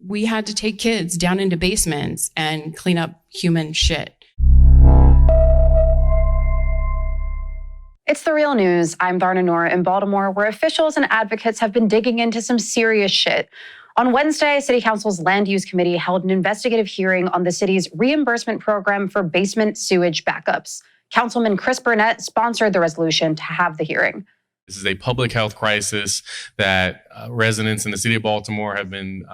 We had to take kids down into basements and clean up human shit. It's The Real News. I'm Varna Noor in Baltimore, where officials and advocates have been digging into some serious shit. On Wednesday, City Council's Land Use Committee held an investigative hearing on the city's reimbursement program for basement sewage backups. Councilman Chris Burnett sponsored the resolution to have the hearing. This is a public health crisis that residents in the city of Baltimore have been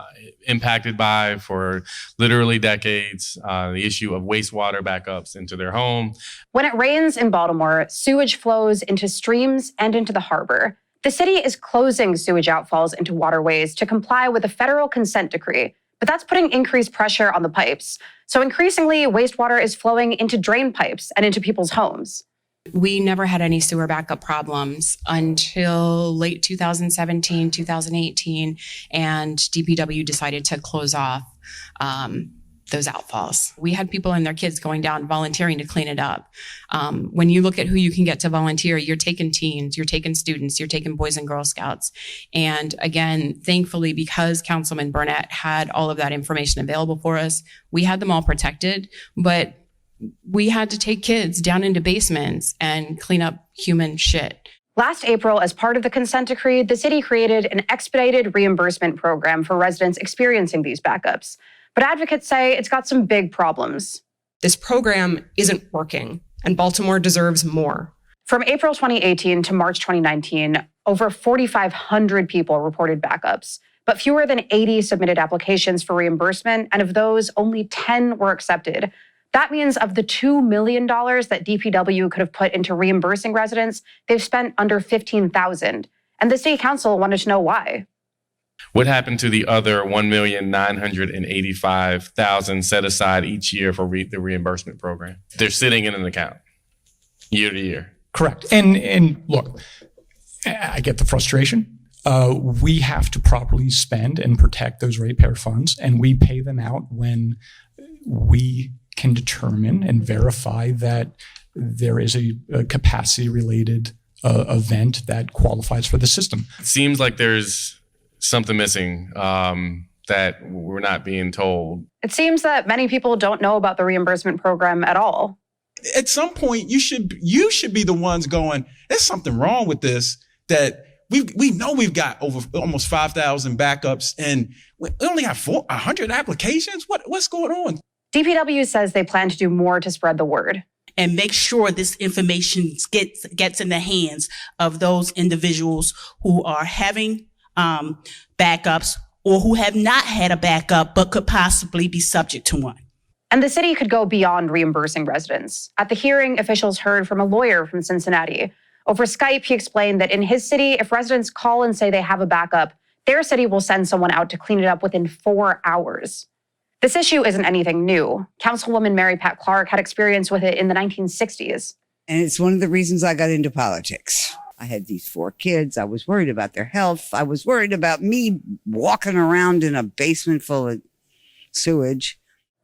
impacted by for literally decades. The issue of wastewater backups into their home. When it rains in Baltimore, sewage flows into streams and into the harbor. The city is closing sewage outfalls into waterways to comply with a federal consent decree, but that's putting increased pressure on the pipes. So increasingly, wastewater is flowing into drain pipes and into people's homes. We never had any sewer backup problems until late 2017, 2018, and DPW decided to close off those outfalls. We had people and their kids going down volunteering to clean it up. When you look at who you can get to volunteer, you're taking teens, you're taking students, you're taking Boys and Girl Scouts. And again, thankfully, because Councilman Burnett had all of that information available for us, we had them all protected, but we had to take kids down into basements and clean up human shit. Last April, as part of the consent decree, the city created an expedited reimbursement program for residents experiencing these backups. But advocates say it's got some big problems. This program isn't working, and Baltimore deserves more. From April 2018 to March 2019, over 4,500 people reported backups, but fewer than 80 submitted applications for reimbursement, and of those, only 10 were accepted. That means of the $2 million that DPW could have put into reimbursing residents, they've spent under $15,000. And the city council wanted to know why. What happened to the other $1,985,000 set aside each year for the reimbursement program? They're sitting in an account year to year. Correct. And look, I get the frustration. We have to properly spend and protect those ratepayer funds, and we pay them out when we can determine and verify that there is a capacity-related event that qualifies for the system. It seems like there's something missing that we're not being told. It seems that many people don't know about the reimbursement program at all. At some point, you should be the ones going, there's something wrong with this, that we know we've got over almost 5,000 backups and we only have 100 applications. What's going on? DPW says they plan to do more to spread the word. And make sure this information gets in the hands of those individuals who are having backups or who have not had a backup but could possibly be subject to one. And the city could go beyond reimbursing residents. At the hearing, officials heard from a lawyer from Cincinnati. Over Skype, he explained that in his city, if residents call and say they have a backup, their city will send someone out to clean it up within 4 hours. This issue isn't anything new. Councilwoman Mary Pat Clark had experience with it in the 1960s. And it's one of the reasons I got into politics. I had these 4 kids. I was worried about their health. I was worried about me walking around in a basement full of sewage.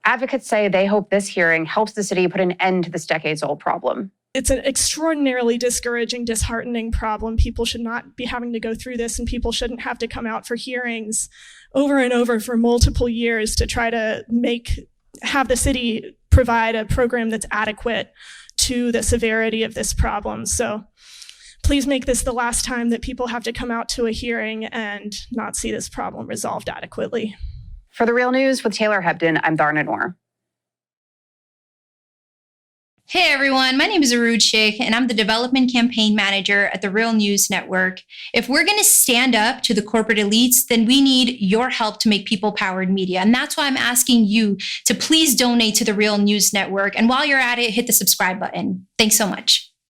Advocates say they hope this hearing helps the city put an end to this decades-old problem. It's an extraordinarily discouraging, disheartening problem. People should not be having to go through this, and people shouldn't have to come out for hearings over and over for multiple years to try to have the city provide a program that's adequate to the severity of this problem. So please make this the last time that people have to come out to a hearing and not see this problem resolved adequately. For The Real News with Taylor Hebden, I'm Varna Noor. Hey everyone, my name is Arooj Sheikh and I'm the Development Campaign Manager at the Real News Network. If we're going to stand up to the corporate elites, then we need your help to make people-powered media. And that's why I'm asking you to please donate to the Real News Network. And while you're at it, hit the subscribe button. Thanks so much.